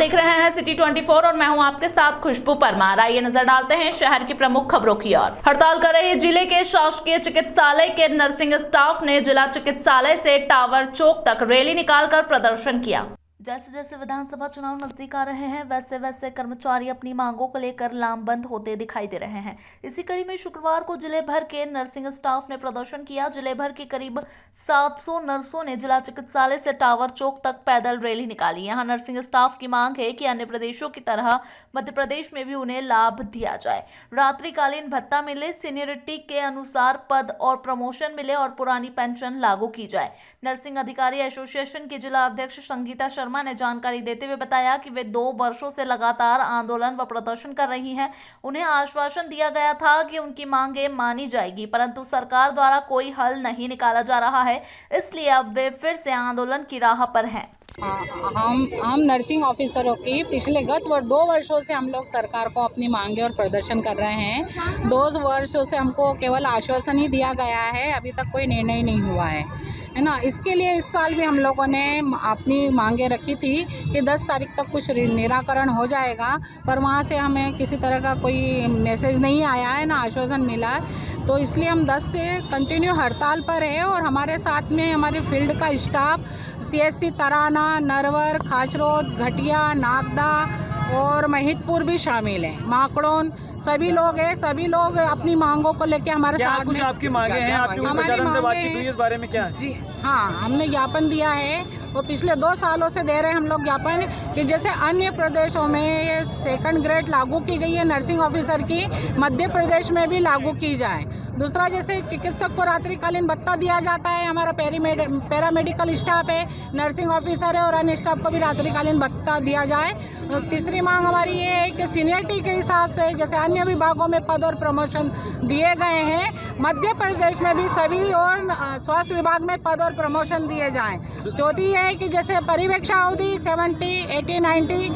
देख रहे हैं सिटी 24 और मैं हूं आपके साथ खुशबू परमार। आइए नजर डालते हैं शहर की प्रमुख खबरों की ओर। हड़ताल कर रहे जिले के शासकीय चिकित्सालय के नर्सिंग स्टाफ ने जिला चिकित्सालय से टावर चौक तक रैली निकालकर प्रदर्शन किया। जैसे जैसे विधानसभा चुनाव नजदीक आ रहे हैं वैसे वैसे कर्मचारी अपनी मांगों को लेकर लामबंद होते दिखाई दे रहे हैं। इसी कड़ी में शुक्रवार को जिले भर के नर्सिंग स्टाफ ने प्रदर्शन किया। जिले भर की करीब 700 नर्सों ने जिला चिकित्सालय से टावर चौक तक पैदल रैली निकाली। यहां नर्सिंग स्टाफ की मांग है कि अन्य प्रदेशों की तरह मध्य प्रदेश में भी उन्हें लाभ दिया जाए, रात्रिकालीन भत्ता मिले, सीनियरिटी के अनुसार पद और प्रमोशन मिले और पुरानी पेंशन लागू की जाए। नर्सिंग अधिकारी एसोसिएशन की जिला अध्यक्ष संगीता शर्मा ने जानकारी देते हुए बताया कि वे 2 वर्षों से लगातार आंदोलन व प्रदर्शन कर रही हैं। उन्हें आश्वासन दिया गया था कि उनकी मांगें मानी जाएगी, परंतु सरकार द्वारा कोई हल नहीं निकाला जा रहा है, इसलिए अब वे फिर से आंदोलन की राह पर हैं। हम नर्सिंग ऑफिसरों की पिछले 2 वर्षों से हम लोग सरकार को अपनी मांगे और प्रदर्शन कर रहे हैं। 2 वर्षों से हमको केवल आश्वासन ही दिया गया है, अभी तक कोई निर्णय नहीं हुआ है ना। इसके लिए इस साल भी हम लोगों ने अपनी मांगे रखी थी कि 10 तारीख तक कुछ निराकरण हो जाएगा, पर वहाँ से हमें किसी तरह का कोई मैसेज नहीं आया है, ना आश्वासन मिला है। तो इसलिए हम 10 से कंटिन्यू हड़ताल पर है और हमारे साथ में हमारे फील्ड का स्टाफ CSC तराना, नरवर, खाचरोद, घटिया, नागदा और महितपुर भी शामिल हैं, माकड़ोन सभी लोग हैं। सभी लोग अपनी मांगों को लेके हमारे साथ कुछ में। आपकी मांगे हैं? आपकी प्रशासन से बातचीत हुई इस बारे में क्या? जी हाँ, हमने ज्ञापन दिया है और पिछले 2 सालों से दे रहे हैं हम लोग ज्ञापन कि जैसे अन्य प्रदेशों में 2nd ग्रेड लागू की गई है नर्सिंग ऑफिसर की, मध्य प्रदेश में भी लागू की जाए। दूसरा, जैसे चिकित्सक को रात्रिकालीन भत्ता दिया जाता है, हमारा पैरामेडिकल स्टाफ है, नर्सिंग ऑफिसर है और अन्य स्टाफ को भी रात्रिकालीन भत्ता दिया जाए। तीसरी मांग हमारी ये है कि सीनियरिटी के हिसाब से जैसे अन्य विभागों में पद और प्रमोशन दिए गए हैं, मध्य प्रदेश में भी सभी और स्वास्थ्य विभाग में पद और प्रमोशन दिए जाएं। चौथी ये है कि जैसे परिवेक्षा अवधि 70, 80, 90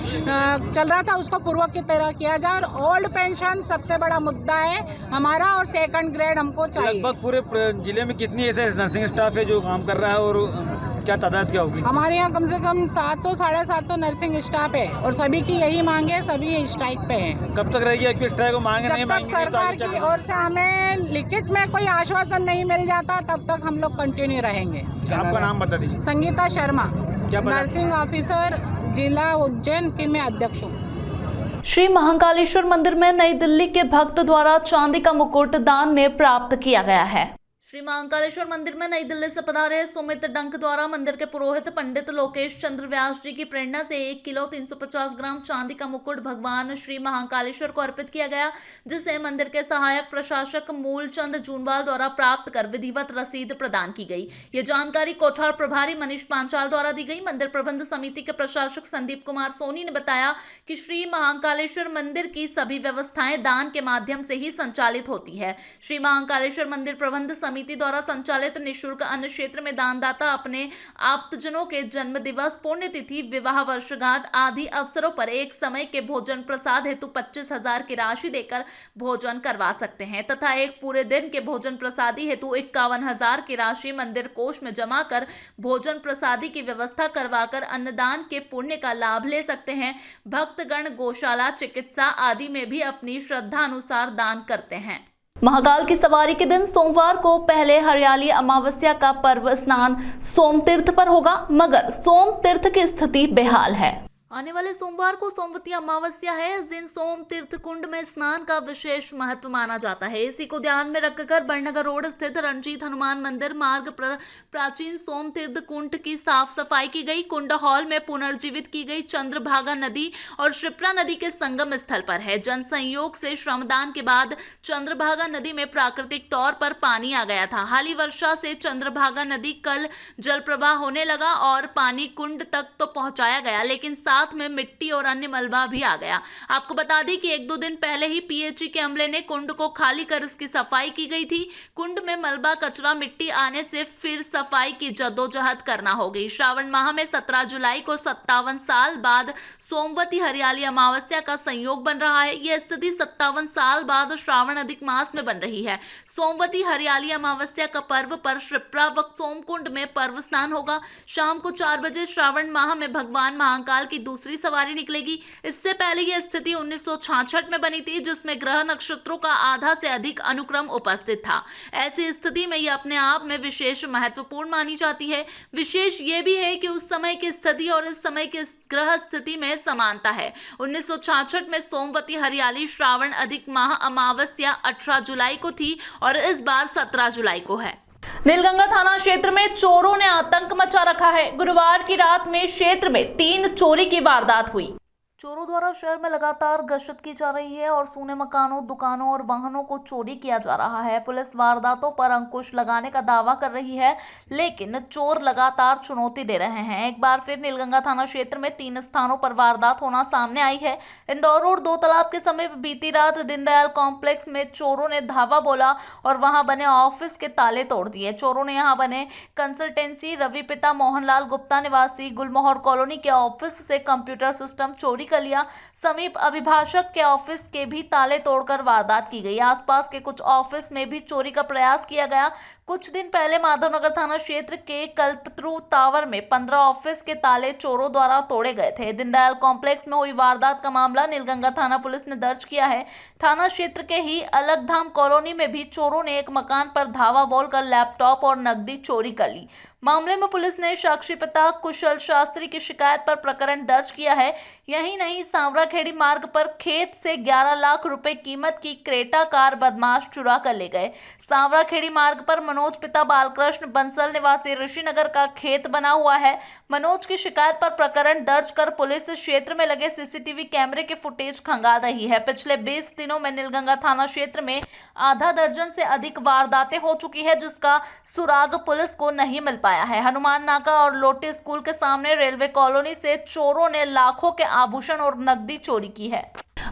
चल रहा था, उसको पूर्व की तरह किया जाए और ओल्ड पेंशन सबसे बड़ा मुद्दा है हमारा और 2nd ग्रेड हमको चाहिए। लगभग पूरे जिले में कितनी ऐसे नर्सिंग स्टाफ है जो काम कर रहा है और क्या तादाद क्या होगी? हमारे यहाँ कम से कम 700 साढ़े 700 नर्सिंग स्टाफ है और सभी की यही मांग है, सभी स्ट्राइक पे हैं। कब तक रहेगी आपकी स्ट्राइक को? मांगे नहीं जब तक सरकार की ओर से हमें लिखित में कोई आश्वासन नहीं मिल जाता तब तक हम लोग कंटिन्यू रहेंगे। आपका नाम बता दीजिए। संगीता शर्मा, क्या नर्सिंग ऑफिसर, जिला उज्जैन की मैं अध्यक्ष हूँ। श्री महाकालेश्वर मंदिर में नई दिल्ली के भक्त द्वारा चांदी का मुकुट दान में प्राप्त किया गया है। श्री महाकालेश्वर मंदिर में नई दिल्ली से पधारे सुमित डंक द्वारा मंदिर के पुरोहित पंडित लोकेश चंद्र व्यास जी की प्रेरणा से 1 किलो 350 ग्राम चांदी का मुकुट भगवान श्री महाकालेश्वर को अर्पित किया गया, जिसे मंदिर के सहायक प्रशासक मूलचंद जूनवाल द्वारा प्राप्त कर विधिवत रसीद प्रदान की गई। ये जानकारी कोठार प्रभारी मनीष पांचाल द्वारा दी गई। मंदिर प्रबंध समिति के प्रशासक संदीप कुमार सोनी ने बताया कि श्री महाकालेश्वर मंदिर की सभी व्यवस्थाएं दान के माध्यम से ही संचालित होती है। श्री महाकालेश्वर मंदिर प्रबंध समिति द्वारा संचालित निःशुल्क अन्न क्षेत्र में दानदाता अपने आप्तजनों के जन्म दिवस, पुण्यतिथि, विवाह वर्षगांठ आदि अवसरों पर एक समय के भोजन प्रसाद हेतु 25,000 की राशि देकर भोजन करवा सकते हैं तथा एक पूरे दिन के भोजन प्रसादी हेतु 51,000 की राशि मंदिर कोष में जमा कर भोजन प्रसादी की व्यवस्था करवाकर अन्नदान के पुण्य का लाभ ले सकते हैं। भक्तगण गौशाला, चिकित्सा आदि में भी अपनी श्रद्धा अनुसार दान करते हैं। महाकाल की सवारी के दिन सोमवार को पहले हरियाली अमावस्या का पर्व स्नान सोमतीर्थ पर होगा, मगर सोमतीर्थ की स्थिति बेहाल है। आने वाले सोमवार को सोमवती अमावस्या है। इस दिन सोम तीर्थ कुंड में स्नान का विशेष महत्व माना जाता है। इसी को ध्यान में रखकर बड़नगर रोड स्थित रणजीत हनुमान मंदिर मार्ग पर प्राचीन सोम तीर्थ कुंड की साफ सफाई की गई। कुंड हॉल में पुनर्जीवित की गई चंद्रभागा नदी और क्षिप्रा नदी के संगम स्थल पर है। जन संयोग से श्रमदान के बाद चंद्रभागा नदी में प्राकृतिक तौर पर पानी आ गया था। हाली वर्षा से चंद्रभागा नदी कल जल प्रवाह होने लगा और पानी कुंड तक तो पहुंचाया गया, लेकिन साथ में मिट्टी और अन्य मलबा भी आ गया। आपको बता दें कि 1-2 दिन पहले ही PHE के अमले ने कुंड को खाली कर इसकी सफाई की गई थी। कुंड में मलबा, कचरा, मिट्टी आने से फिर सफाई की जद्दोजहद करना होगी। श्रावण माह में 17 जुलाई को 57 साल बाद सोमवती हरियाली अमावस्या का संयोग बन रहा है। यह स्थिति 57 साल बाद श्रावण अधिक मास में बन रही है। सोमवती हरियाली अमावस्या का पर्व पर क्षिप्रा व सोमकुंड में पर्व स्नान होगा। शाम को 4 बजे श्रावण माह में भगवान महाकाल की दूसरी सवारी निकलेगी। इससे पहले यह स्थिति 1966 में बनी थी, जिसमें ग्रह नक्षत्रों का आधा से अधिक अनुक्रम उपस्थित था। ऐसी स्थिति में यह अपने आप में विशेष महत्वपूर्ण मानी जाती है। विशेष ये भी है कि उस समय की स्थिति और इस समय की ग्रह स्थिति में समानता है। 1966 में सोमवती हरियाली श्रावण अधिक माह अमावस्या 18 जुलाई को थी और इस बार 17 जुलाई को है। नीलगंगा थाना क्षेत्र में चोरों ने आतंक मचा रखा है। गुरुवार की रात में क्षेत्र में 3 चोरी की वारदात हुई। चोरों द्वारा शहर में लगातार गश्त की जा रही है और सूने मकानों, दुकानों और वाहनों को चोरी किया जा रहा है। पुलिस वारदातों पर अंकुश लगाने का दावा कर रही है, लेकिन चोर लगातार चुनौती दे रहे हैं। एक बार फिर नीलगंगा थाना क्षेत्र में 3 स्थानों पर वारदात होना सामने आई है। इंदौर रोड 2 तालाब के समीप बीती रात दीनदयाल कॉम्प्लेक्स में चोरों ने धावा बोला और वहां बने ऑफिस के ताले तोड़ दिए। चोरों ने यहां बने कंसल्टेंसी रवि पिता मोहनलाल गुप्ता निवासी गुलमोहर कॉलोनी के ऑफिस से कंप्यूटर सिस्टम चोरी कर लिया। समीप अभिभाषक के ऑफिस के भी ताले तोड़कर वारदात की गई। आसपास के कुछ ऑफिस में भी चोरी का प्रयास किया गया। कुछ दिन पहले माधवनगर थाना क्षेत्र के कल्पतरू टावर में 15 ऑफिस के ताले चोरों द्वारा तोड़े गए थे। दीनदयाल कॉम्प्लेक्स में हुई वारदात का मामला नीलगंगा थाना पुलिस ने दर्ज किया है। थाना क्षेत्र के ही अलगधाम कॉलोनी में भी चोरों ने एक मकान पर धावा बोलकर लैपटॉप और नकदी चोरी कर ली। मामले में पुलिस ने साक्षी पिता कुशल शास्त्री की शिकायत पर प्रकरण दर्ज किया है। यही नहीं, सांवराखेड़ी मार्ग पर खेत से 11 लाख रुपए कीमत की क्रेटा कार बदमाश चुरा कर ले गए। सांवराखेड़ी मार्ग पर मनोज पिता बालकृष्ण बंसल निवासी ऋषिनगर का खेत बना हुआ है। मनोज की शिकायत पर प्रकरण दर्ज कर पुलिस क्षेत्र में लगे सीसीटीवी कैमरे के फुटेज खंगाल रही है। पिछले 20 दिनों में नीलगंगा थाना क्षेत्र में आधा दर्जन से अधिक वारदातें हो चुकी है, जिसका सुराग पुलिस को नहीं मिल पाया है। हनुमान नाका और लोटी स्कूल के सामने रेलवे कॉलोनी से चोरों ने लाखों के आभूषण और नकदी चोरी की है।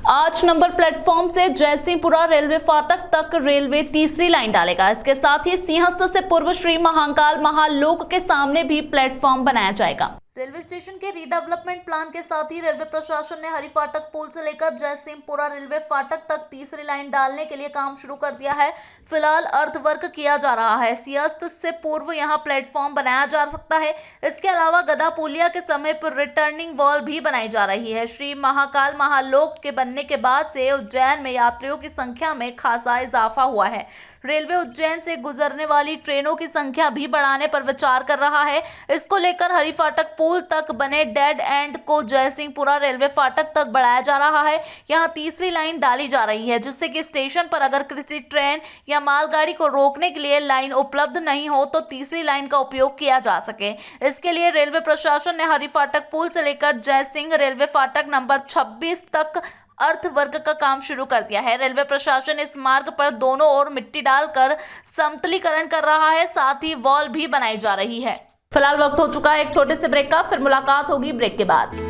8 नंबर प्लेटफॉर्म से जयसिंहपुरा रेलवे फाटक तक रेलवे तीसरी लाइन डालेगा। इसके साथ ही सिंहस्थ से पूर्व श्री महाकाल महालोक के सामने भी प्लेटफॉर्म बनाया जाएगा। रेलवे स्टेशन के रीडेवलपमेंट प्लान के साथ ही रेलवे प्रशासन ने हरि फाटक पुल से लेकर जयसिंहपुरा रेलवे फाटक तक तीसरी लाइन डालने के लिए काम शुरू कर दिया है। फिलहाल अर्धवर्क किया जा रहा है। सिंहस्थ से पूर्व यहां प्लेटफॉर्म बनाया जा सकता है। इसके अलावा गदा पुलिया के समीप रिटर्निंग वॉल भी बनाई जा रही है। श्री महाकाल महालोक के बनने के बाद से उज्जैन में यात्रियों की संख्या में खासा इजाफा हुआ है। रेलवे उज्जैन से गुजरने वाली ट्रेनों की संख्या भी बढ़ाने पर विचार कर रहा है। इसको लेकर हरि फाटक पुल तक बने डेड एंड को जयसिंहपुरा रेलवे फाटक तक बढ़ाया जा रहा है। यहां तीसरी लाइन डाली जा रही है, जिससे कि स्टेशन पर अगर किसी ट्रेन या मालगाड़ी को रोकने के लिए लाइन उपलब्ध नहीं हो तो तीसरी लाइन का उपयोग किया जा सके। इसके लिए रेलवे प्रशासन ने हरि फाटक पुल से लेकर जयसिंह रेलवे फाटक नंबर 26 तक अर्थवर्क का काम शुरू कर दिया है। रेलवे प्रशासन इस मार्ग पर दोनों ओर मिट्टी डालकर समतलीकरण कर रहा है, साथ ही वॉल भी बनाई जा रही है। फिलहाल वक्त हो चुका है एक छोटे से ब्रेक का, फिर मुलाकात होगी ब्रेक के बाद।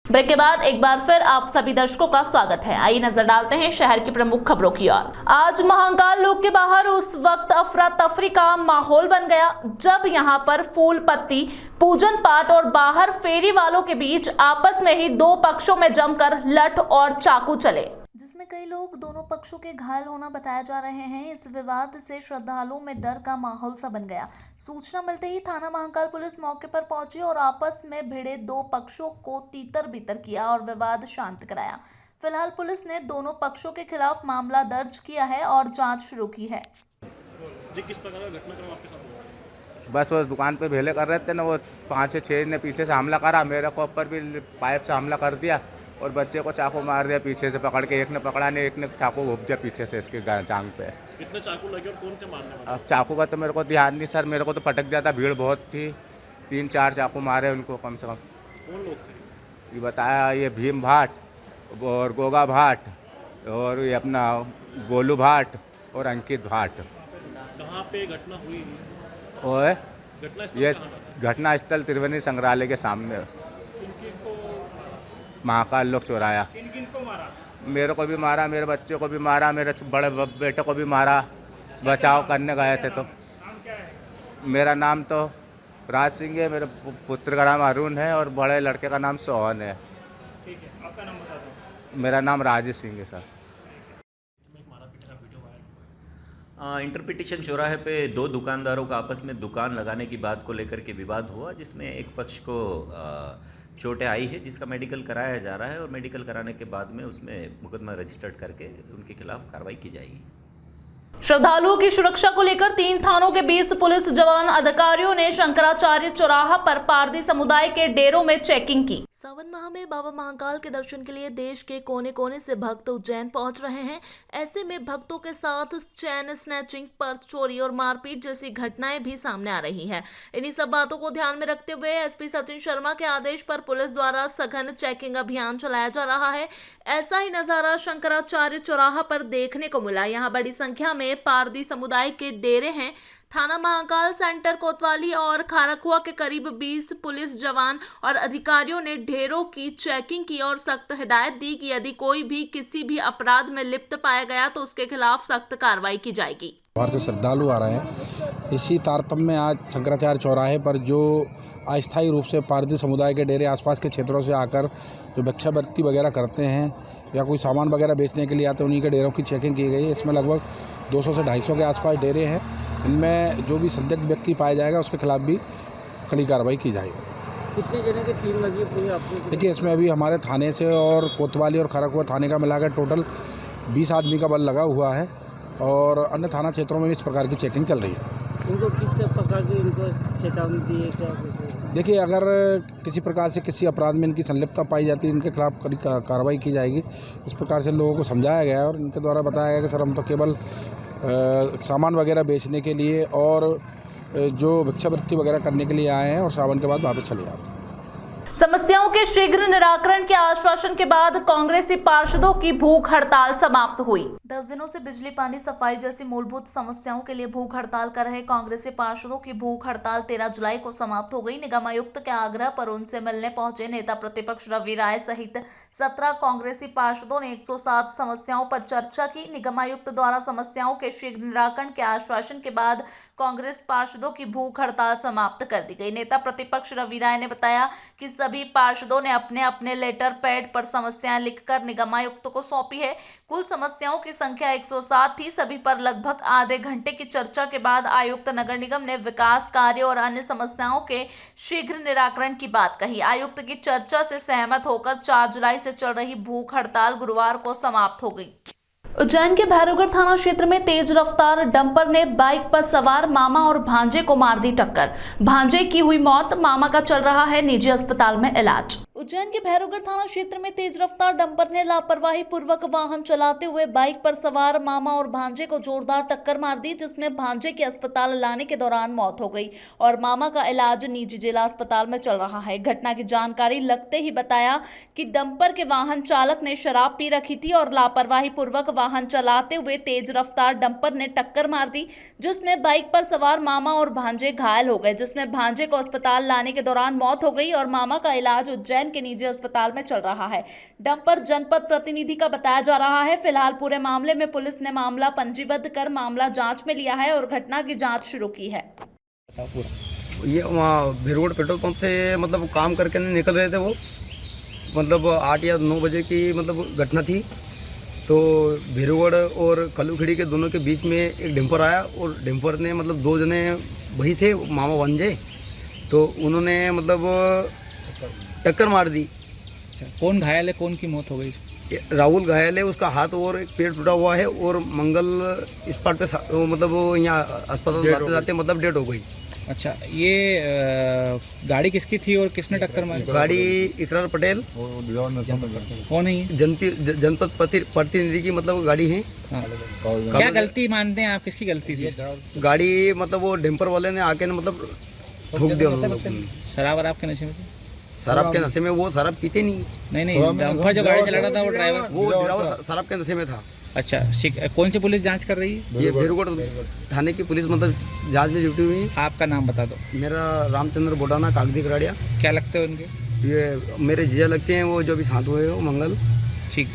ब्रेक के बाद एक बार फिर आप सभी दर्शकों का स्वागत है। आइए नजर डालते हैं शहर की प्रमुख खबरों की ओर। आज महाकाल लोक के बाहर उस वक्त अफरा तफरी का माहौल बन गया जब यहां पर फूल पत्ती, पूजन पाठ और बाहर फेरी वालों के बीच आपस में ही दो पक्षों में जमकर लठ और चाकू चले, जिसमें कई लोग दोनों पक्षों के घायल होना बताया जा रहे हैं। इस विवाद से श्रद्धालुओं में डर का माहौल सा बन गया। सूचना मिलते ही थाना महाकाल पुलिस मौके पर पहुंची और आपस में भिड़े दो पक्षों को तीतर बीतर किया और विवाद शांत कराया। फिलहाल पुलिस ने दोनों पक्षों के खिलाफ मामला दर्ज किया है और जांच शुरू की है। जी, किस प्रकार का घटनाक्रम आपके साथ हुआ? बस वो दुकान पे भेले कर रहे थे ना, वो 5 से 6 ने पीछे से हमला करा, मेरे को ऊपर भी पाइप से हमला कर दिया और बच्चे को चाकू मार दिया पीछे से पकड़ के। एक ने पकड़ा नहीं, एक ने चाकू घोप दिया पीछे से इसके जांघ पे। कितने चाकू लगे और कौन थे मारने वाले? अब चाकू का तो मेरे को ध्यान नहीं सर, मेरे को तो पटक दिया था, भीड़ बहुत थी, 3-4 चाकू मारे उनको कम से कम। कौन लोग थे? ये बताया ये भीम भाट और गोगा भाट और ये अपना गोलू भाट और अंकित भाट। कहाँ पे घटना हुई? और घटना स्थल ये कहाँ था? घटना स्थल त्रिवेणी संग्रहालय के सामने, महाकाल लोक चौराया। किन को मारा? मेरे को भी मारा, मेरे बच्चे को भी मारा, मेरे बड़े बेटे को भी मारा। बचाव करने गए थे तो। नाम क्या है? मेरा नाम तो राज सिंह है, मेरे पुत्र का नाम अरुण है और बड़े लड़के का नाम सोहन है। ठीक है, आपका नाम बता दो। मेरा नाम राजेश सिंह है सर। इंटरपिटिशन चौराहे पे दो दुकानदारों का आपस में दुकान लगाने की बात को लेकर के विवाद हुआ, जिसमें एक पक्ष को चोटें आई है, जिसका मेडिकल कराया जा रहा है और मेडिकल कराने के बाद में उसमें मुकदमा रजिस्टर्ड करके उनके खिलाफ कार्रवाई की जाएगी। श्रद्धालुओं की सुरक्षा को लेकर 3 थानों के 20 पुलिस जवान अधिकारियों ने शंकराचार्य चौराहा पर पारदी समुदाय के डेरों में चेकिंग की। सावन माह में बाबा महाकाल के दर्शन के लिए देश के कोने कोने से भक्त उज्जैन पहुंच रहे हैं। ऐसे में भक्तों के साथ चैन स्नैचिंग, पर्स चोरी और मारपीट जैसी घटनाएं भी सामने आ रही हैं। इन्हीं सब बातों को ध्यान में रखते हुए एसपी सचिन शर्मा के आदेश पर पुलिस द्वारा सघन चेकिंग अभियान चलाया जा रहा है। ऐसा ही नजारा शंकराचार्य चौराहा पर देखने को मिला। यहाँ बड़ी संख्या में पारदी समुदाय के डेरे हैं। थाना महाकाल सेंटर कोतवाली और खारकुआ के करीब 20 पुलिस जवान और अधिकारियों ने ढेरों की चेकिंग की और सख्त हिदायत दी कि यदि कोई भी किसी भी अपराध में लिप्त पाया गया तो उसके खिलाफ सख्त कार्रवाई की जाएगी। बाहर से श्रद्धालु आ रहे हैं। इसी तारतम्य में आज शंकराचार्य चौराहे पर जो अस्थायी रूप से पारदी समुदाय के डेरे आसपास के क्षेत्रों से आकर जो भिक्षावृत्ति वगैरह करते हैं या कोई सामान वगैरह बेचने के लिए आते हैं, उन्हीं के डेरों की चेकिंग की गई है। इसमें लगभग 200 से 250 के आसपास डेरे हैं। इनमें जो भी संदिग्ध व्यक्ति पाया जाएगा उसके खिलाफ भी कड़ी कार्रवाई की जाएगी। कितने जने की टीम लगी है पूरी आपको? देखिए, इसमें अभी हमारे थाने से और कोतवाली और खरकुआ थाने का मिलाकर टोटल 20 आदमी का बल लगा हुआ है और अन्य थाना क्षेत्रों में भी इस प्रकार की चेकिंग चल रही है। उनको किस प्रकार की इनको चेतावनी दी है क्या? देखिए, अगर किसी प्रकार से किसी अपराध में इनकी संलिप्तता पाई जाती है, इनके खिलाफ कड़ी कार्रवाई की जाएगी। इस प्रकार से लोगों को समझाया गया है और इनके द्वारा बताया गया कि सर, हम तो केवल सामान वगैरह बेचने के लिए और जो भिक्षावृत्ति वगैरह करने के लिए आए हैं और सावन के बाद वापस चले जाते हैं। समस्याओं के शीघ्र निराकरण के आश्वासन के बाद कांग्रेसी पार्षदों की भूख हड़ताल समाप्त हुई। 10 दिनों से बिजली, पानी, सफाई जैसी मूलभूत समस्याओं के लिए भूख हड़ताल कर रहे कांग्रेसी पार्षदों की भूख हड़ताल 13 जुलाई को समाप्त हो गई। निगमायुक्त के आग्रह पर उनसे मिलने पहुंचे नेता प्रतिपक्ष रवि राय सहित 17 कांग्रेसी पार्षदों ने 107 समस्याओं पर चर्चा की। निगमायुक्त द्वारा समस्याओं के शीघ्र निराकरण के आश्वासन के बाद कांग्रेस पार्षदों की भूख हड़ताल समाप्त कर दी गई। नेता प्रतिपक्ष रवि राय ने बताया कि सभी पार्षदों ने अपने अपने लेटर पैड पर समस्याएं लिखकर निगमायुक्त को सौंपी है। कुल समस्याओं की संख्या 107 थी। सभी पर लगभग आधे घंटे की चर्चा के बाद आयुक्त नगर निगम ने विकास कार्य और अन्य समस्याओं के शीघ्र निराकरण की बात कही। आयुक्त की चर्चा से सहमत होकर 4 जुलाई से चल रही भूख हड़ताल गुरुवार को समाप्त हो गई। उज्जैन के भैरवगढ़ थाना क्षेत्र में तेज रफ्तार डंपर ने बाइक पर सवार मामा और भांजे को मार दी टक्कर। भांजे की हुई मौत, मामा का चल रहा है निजी अस्पताल में इलाज। उज्जैन के भैरवगढ़ थाना क्षेत्र में तेज रफ्तार डंपर ने लापरवाही पूर्वक वाहन चलाते हुए बाइक पर सवार मामा और भांजे को जोरदार टक्कर मार दी, जिसमें भांजे के अस्पताल लाने के दौरान मौत हो गई और मामा का इलाज निजी जिला अस्पताल में चल रहा है। घटना की जानकारी लगते ही बताया कि डंपर के वाहन चालक ने शराब पी रखी थी और लापरवाही पूर्वक वाहन चलाते हुए तेज रफ्तार डंपर ने टक्कर मार दी, जिसमें बाइक पर सवार मामा और भांजे घायल हो गए, जिसमें भांजे को अस्पताल लाने के दौरान मौत हो गई और मामा का इलाज उज्जैन उज्जैन के निजी अस्पताल में चल रहा है। डंपर जनपद प्रतिनिधि का बताया जा रहा है। फिलहाल पूरे मामले में पुलिस ने मामला पंजीबद्ध कर मामला जांच में लिया है और घटना की जांच शुरू की है। ये वहाँ भिरोड़ पेट्रोल पंप से मतलब काम करके निकल रहे थे वो, मतलब 8 या 9 बजे की मतलब घटना थी। तो भिरोड़ और कलुखड़ी के दोनों के बीच में एक डंपर आया और डंपर ने मतलब 2 जने वही थे मामा भांजे, तो उन्होंने मतलब टक्कर मार दी। कौन घायल है, कौन की मौत हो गई? राहुल घायल है, उसका हाथ और एक पेड़ टूटा हुआ है और मंगल इस पार्ट पे मतलब यहाँ अस्पताल जाते जाते मतलब डेड हो गई। अच्छा, ये गाड़ी किसकी थी और किसने टक्कर मारी? गाड़ी इकरार पटेल कौन है ये? जनपद प्रतिनिधि की मतलब गाड़ी है। हाँ। क्या गलती मानते हैं आप, किसकी गलती थी? गाड़ी मतलब वो डंपर वाले ने आके मतलब ठोक दिया। शराब वराब के नशे में थे? शराब के नशे में वो शराब पीते नहीं। नहीं, डंपर जो गाड़ी चला रहा था वो ड्राइवर शराब के नशे में था। अच्छा, कौन सी पुलिस जांच कर रही है? ये भिरोड़ थाने की पुलिस मतलब जांच में जुटी हुई है। आपका नाम बता दो। मेरा रामचंद्र बोडाना, कागदी कराड़िया। क्या लगते हैं उनके? ये मेरे जीजा लगते हैं, वो जो अभी साथ हुए हो मंगल। ठीक।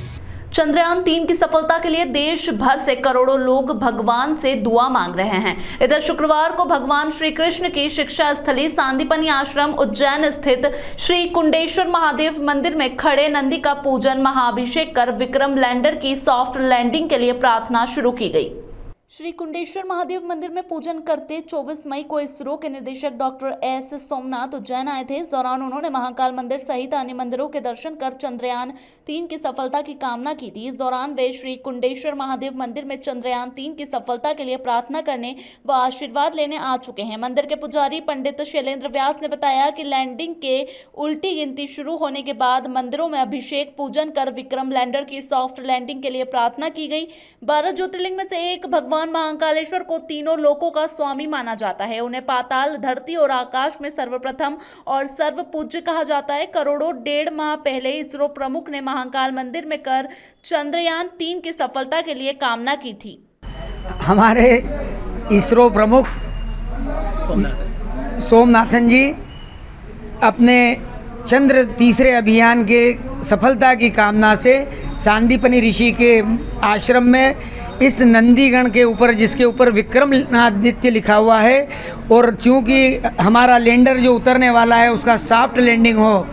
चंद्रयान 3 की सफलता के लिए देश भर से करोड़ों लोग भगवान से दुआ मांग रहे हैं। इधर शुक्रवार को भगवान श्री कृष्ण की शिक्षा स्थली सांदीपनि आश्रम उज्जैन स्थित श्री कुंडेश्वर महादेव मंदिर में खड़े नंदी का पूजन महाअभिषेक कर विक्रम लैंडर की सॉफ्ट लैंडिंग के लिए प्रार्थना शुरू की गई। श्री कुंडेश्वर महादेव मंदिर में पूजन करते 24 मई को इसरो के निदेशक डॉक्टर एस सोमनाथ उज्जैन आए थे। इस दौरान उन्होंने महाकाल मंदिर सहित अन्य मंदिरों के दर्शन कर चंद्रयान 3 की सफलता की कामना की थी। इस दौरान वे श्री कुंडेश्वर महादेव मंदिर में चंद्रयान 3 की सफलता के लिए प्रार्थना करने व आशीर्वाद लेने आ चुके हैं। मंदिर के पुजारी पंडित शैलेंद्र व्यास ने बताया कि लैंडिंग के उल्टी गिनती शुरू होने के बाद मंदिरों में अभिषेक पूजन कर विक्रम लैंडर की सॉफ्ट लैंडिंग के लिए प्रार्थना की गई। 12 ज्योतिर्लिंग में से एक भगवान महाकालेश्वर को तीनों लोकों का स्वामी माना जाता है। उन्हें पाताल, धरती और आकाश में सर्वप्रथम और सर्व पूज्य कहा जाता है। करोड़ों 1.5 माह पहले इसरो प्रमुख ने महाकाल मंदिर में कर चंद्रयान 3 की सफलता के लिए कामना की थी। हमारे इसरो प्रमुख सोमनाथन जी अपने चंद्र तीसरे अभियान के सफलता की कामना से सांदीपनि ऋषि के आश्रम में इस नंदीगण के ऊपर, जिसके ऊपर विक्रमादित्य लिखा हुआ है, और चूंकि हमारा लैंडर जो उतरने वाला है उसका सॉफ्ट लैंडिंग हो,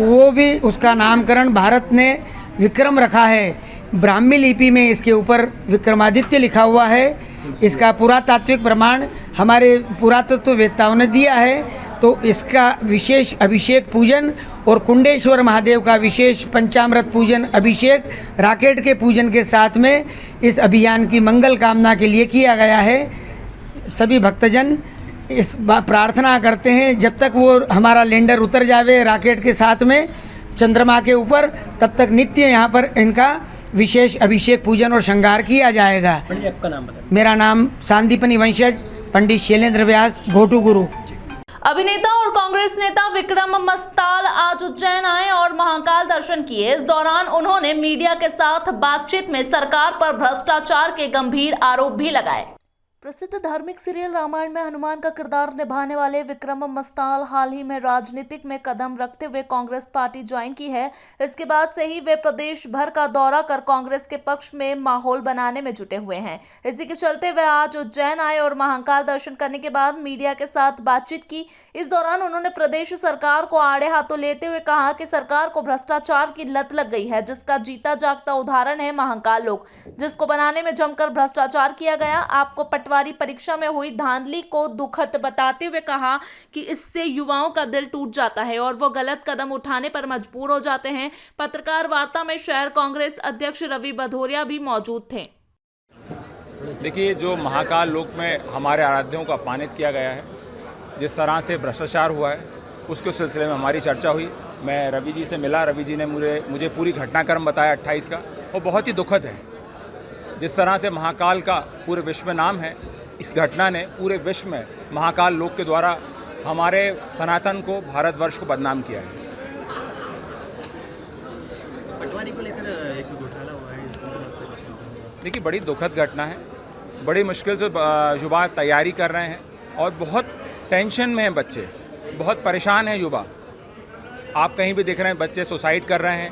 वो भी उसका नामकरण भारत ने विक्रम रखा है। ब्राह्मी लिपि में इसके ऊपर विक्रमादित्य लिखा हुआ है। इसका पुरातात्विक प्रमाण हमारे पुरातत्ववेत्ताओं ने दिया है। तो इसका विशेष अभिषेक पूजन और कुंडेश्वर महादेव का विशेष पंचामृत पूजन अभिषेक राकेट के पूजन के साथ में इस अभियान की मंगल कामना के लिए किया गया है। सभी भक्तजन इस प्रार्थना करते हैं जब तक वो हमारा लैंडर उतर जावे राकेट के साथ में चंद्रमा के ऊपर, तब तक नित्य यहाँ पर इनका विशेष अभिषेक पूजन और श्रृंगार किया जाएगा। आपका नाम बताइए। मेरा नाम सांदीपनि वंशज पंडित शैलेंद्र व्यास, घोटू गुरु। अभिनेता और कांग्रेस नेता विक्रम मस्ताल आज उज्जैन आए और महाकाल दर्शन किए। इस दौरान उन्होंने मीडिया के साथ बातचीत में सरकार पर भ्रष्टाचार के गंभीर आरोप भी लगाए। प्रसिद्ध धार्मिक सीरियल रामायण में हनुमान का किरदार निभाने वाले विक्रम मस्ताल हाल ही में राजनीतिक में कदम रखते हुए कांग्रेस पार्टी ज्वाइन की है। इसके बाद से ही वे प्रदेश भर का दौरा कर कांग्रेस के पक्ष में माहौल बनाने में जुटे हुए हैं। इसी के चलते वे आज उज्जैन आए और महाकाल दर्शन करने के बाद मीडिया के साथ बातचीत की। इस दौरान उन्होंने प्रदेश सरकार को आड़े हाथों लेते हुए कहा कि सरकार को भ्रष्टाचार की लत लग गई है, जिसका जीता जागता उदाहरण है महाकाल लोक, जिसको बनाने में जमकर भ्रष्टाचार किया गया। आपको पटवारी परीक्षा में हुई धांधली को दुखद बताते हुए कहा कि इससे युवाओं का दिल टूट जाता है और वो गलत कदम उठाने पर मजबूर हो जाते हैं। पत्रकार वार्ता में शहर कांग्रेस अध्यक्ष रवि भदौरिया भी मौजूद थे। देखिए, जो महाकाल लोक में हमारे आराध्यों को अपमानित किया गया है, जिस तरह से भ्रष्टाचार हुआ है, उसके सिलसिले में हमारी चर्चा हुई। मैं रवि जी से मिला, रवि जी ने मुझे पूरी घटनाक्रम बताया 28 का, और बहुत ही दुखद है। जिस तरह से महाकाल का पूरे विश्व में नाम है, इस घटना ने पूरे विश्व में महाकाल लोक के द्वारा हमारे सनातन को, भारतवर्ष को बदनाम किया है। पटवारी को लेकर एक घोटाला हुआ है, देखिए, बड़ी दुखद घटना है। बड़ी मुश्किल से युवा तैयारी कर रहे हैं और बहुत टेंशन में हैं बच्चे, बहुत परेशान हैं युवा। आप कहीं भी देख रहे हैं बच्चे सुसाइड कर रहे हैं,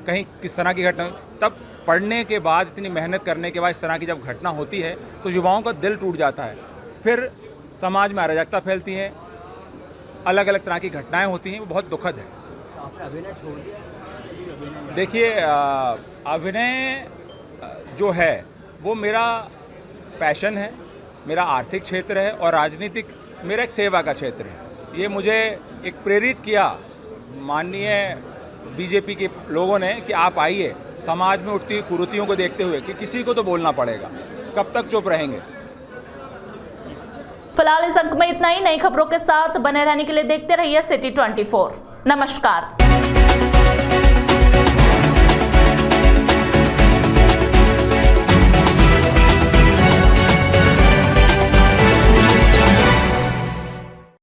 कहीं किस तरह की घटना, तब पढ़ने के बाद, इतनी मेहनत करने के बाद इस तरह की जब घटना होती है तो युवाओं का दिल टूट जाता है। फिर समाज में अराजकता फैलती है, अलग अलग तरह की घटनाएं होती हैं, वो बहुत दुखद है। आपने अभिनय छोड़ दिया? देखिए, अभिनय जो है वो मेरा पैशन है, मेरा आर्थिक क्षेत्र है और राजनीतिक मेरा एक सेवा का क्षेत्र है। ये मुझे एक प्रेरित किया माननीय बीजेपी के लोगों ने कि आप आइए, समाज में उठती हुई कुरीतियों को देखते हुए कि किसी को तो बोलना पड़ेगा, कब तक चुप रहेंगे। फिलहाल इस अंक में इतना ही। नई खबरों के साथ बने रहने के लिए देखते रहिए सिटी 24। नमस्कार।